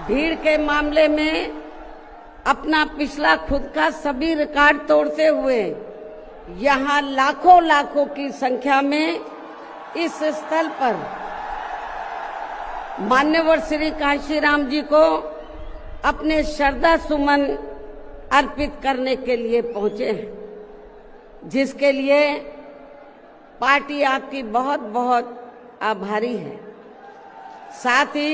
भीड़ के मामले में अपना पिछला खुद का सभी रिकॉर्ड तोड़ते हुए यहाँ लाखों लाखों की संख्या में इस स्थल पर मान्यवर श्री कांशीराम जी को अपने श्रद्धा सुमन अर्पित करने के लिए पहुंचे हैं, जिसके लिए पार्टी आपकी बहुत बहुत आभारी है। साथ ही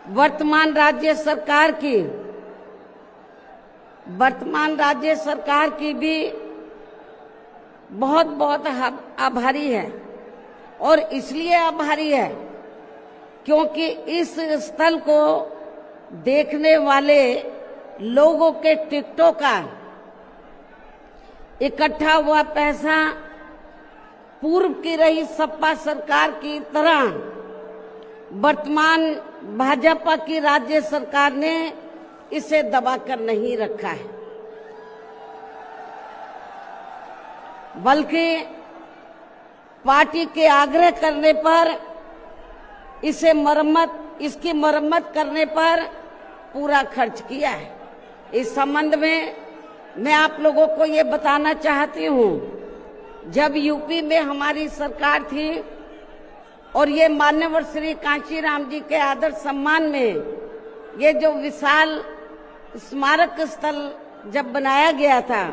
वर्तमान राज्य सरकार की भी बहुत बहुत आभारी है। और इसलिए आभारी है क्योंकि इस स्थल को देखने वाले लोगों के टिकटों का इकट्ठा हुआ पैसा पूर्व की रही सपा सरकार की तरह वर्तमान भाजपा की राज्य सरकार ने इसे दबाकर नहीं रखा है, बल्कि पार्टी के आग्रह करने पर इसकी मरम्मत करने पर पूरा खर्च किया है। इस संबंध में मैं आप लोगों को ये बताना चाहती हूँ, जब यूपी में हमारी सरकार थी और ये मान्यवर श्री कांशीराम जी के आदर सम्मान में ये जो विशाल स्मारक स्थल जब बनाया गया था,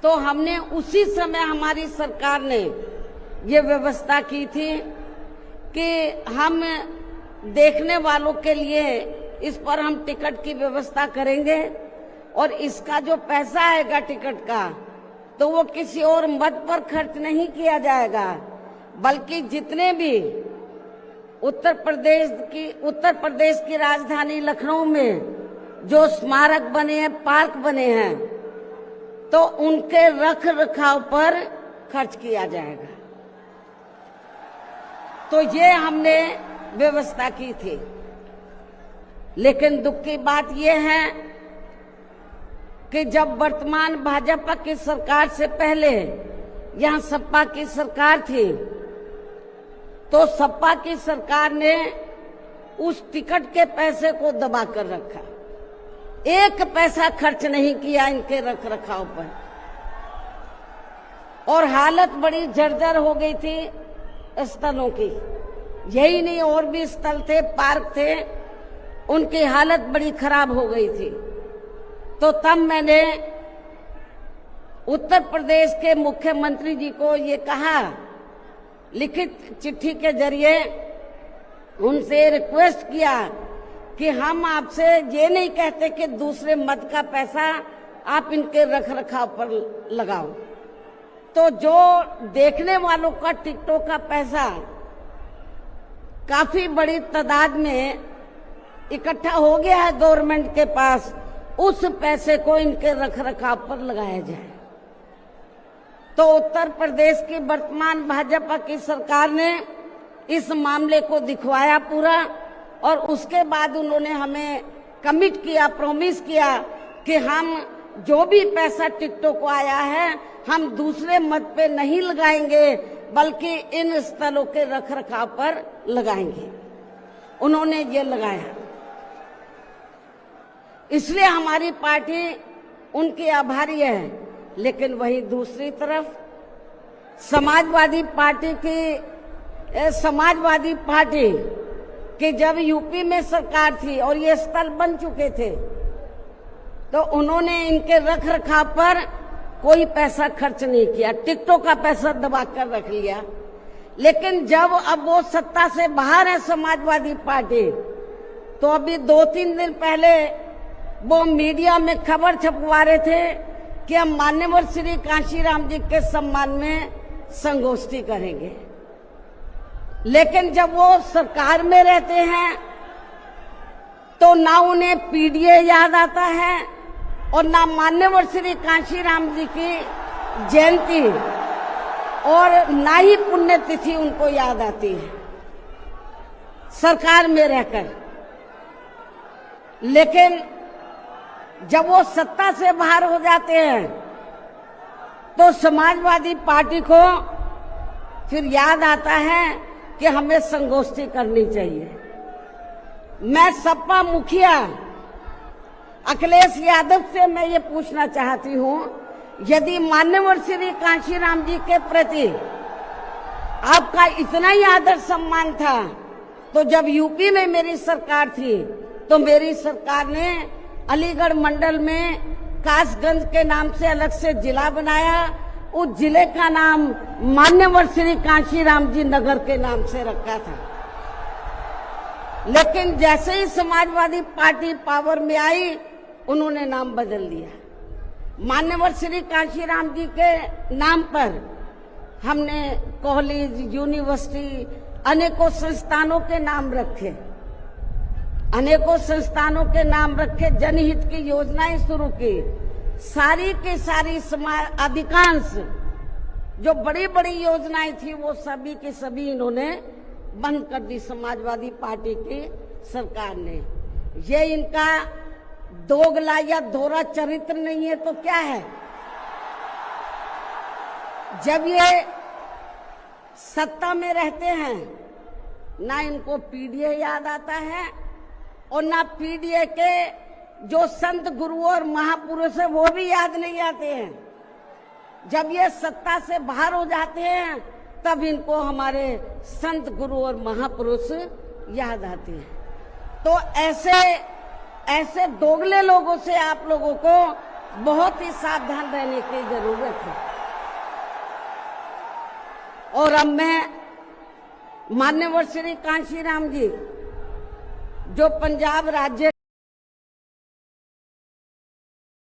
तो हमने उसी समय हमारी सरकार ने ये व्यवस्था की थी कि हम देखने वालों के लिए इस पर हम टिकट की व्यवस्था करेंगे और इसका जो पैसा आएगा टिकट का, तो वो किसी और मद पर खर्च नहीं किया जाएगा, बल्कि जितने भी उत्तर प्रदेश की राजधानी लखनऊ में जो स्मारक बने हैं, पार्क बने हैं, तो उनके रख रखाव पर खर्च किया जाएगा। तो ये हमने व्यवस्था की थी। लेकिन दुख की बात यह है कि जब वर्तमान भाजपा की सरकार से पहले यहाँ सपा की सरकार थी, तो सपा की सरकार ने उस टिकट के पैसे को दबा कर रखा, एक पैसा खर्च नहीं किया इनके रख रखाव पर, और हालत बड़ी जर्जर हो गई थी स्थलों की। यही नहीं, और भी स्थल थे, पार्क थे, उनकी हालत बड़ी खराब हो गई थी। तो तब मैंने उत्तर प्रदेश के मुख्यमंत्री जी को ये कहा, लिखित चिट्ठी के जरिए उनसे रिक्वेस्ट किया कि हम आपसे ये नहीं कहते कि दूसरे मद का पैसा आप इनके रख रखाव पर लगाओ, तो जो देखने वालों का टिकटों का पैसा काफी बड़ी तादाद में इकट्ठा हो गया है गवर्नमेंट के पास, उस पैसे को इनके रख रखाव पर लगाया जाए। तो उत्तर प्रदेश की वर्तमान भाजपा की सरकार ने इस मामले को दिखवाया पूरा, और उसके बाद उन्होंने हमें कमिट किया, प्रॉमिस किया कि हम जो भी पैसा टिकटों को आया है हम दूसरे मद पे नहीं लगाएंगे, बल्कि इन स्थलों के रख रखाव पर लगाएंगे। उन्होंने ये लगाया, इसलिए हमारी पार्टी उनकी आभारी है। लेकिन वहीं दूसरी तरफ समाजवादी पार्टी कि जब यूपी में सरकार थी और ये स्थल बन चुके थे, तो उन्होंने इनके रख रखाव पर कोई पैसा खर्च नहीं किया, टिकटों का पैसा दबा कर रख लिया। लेकिन जब अब वो सत्ता से बाहर है समाजवादी पार्टी, तो अभी 2-3 दिन पहले वो मीडिया में खबर छपवा रहे थे कि हम मान्यवर श्री कांशीराम जी के सम्मान में संगोष्ठी करेंगे। लेकिन जब वो सरकार में रहते हैं तो ना उन्हें पीडीए याद आता है और ना मान्यवर श्री कांशीराम जी की जयंती और ना ही पुण्यतिथि उनको याद आती है सरकार में रहकर। लेकिन जब वो सत्ता से बाहर हो जाते हैं तो समाजवादी पार्टी को फिर याद आता है कि हमें संगोष्ठी करनी चाहिए। मैं सपा मुखिया अखिलेश यादव से मैं ये पूछना चाहती हूँ, यदि मान्यवर श्री कांशीराम जी के प्रति आपका इतना ही आदर सम्मान था, तो जब यूपी में मेरी सरकार थी तो मेरी सरकार ने अलीगढ़ मंडल में कासगंज के नाम से अलग से जिला बनाया। उस जिले का नाम मान्यवर श्री कांशीराम जी नगर के नाम से रखा था। लेकिन जैसे ही समाजवादी पार्टी पावर में आई, उन्होंने नाम बदल दिया। मान्यवर श्री कांशीराम जी के नाम पर हमने कॉलेज, यूनिवर्सिटी, अनेकों संस्थानों के नाम रखे, अनेकों संस्थानों के नाम रखे, जनहित की योजनाएं शुरू की। सारी के सारी अधिकांश जो बड़ी बड़ी योजनाएं थी वो सभी के सभी इन्होंने बंद कर दी समाजवादी पार्टी की सरकार ने। ये इनका दोगला या दोहरा चरित्र नहीं है तो क्या है? जब ये सत्ता में रहते हैं, ना इनको पीडीए याद आता है और ना पीडीए के जो संत गुरु और महापुरुष है वो भी याद नहीं आते हैं। जब ये सत्ता से बाहर हो जाते हैं तब इनको हमारे संत गुरु और महापुरुष याद आते हैं। तो ऐसे दोगले लोगों से आप लोगों को बहुत ही सावधान रहने की जरूरत है। और अब मैं मान्यवर श्री कांशीराम जी जो पंजाब राज्य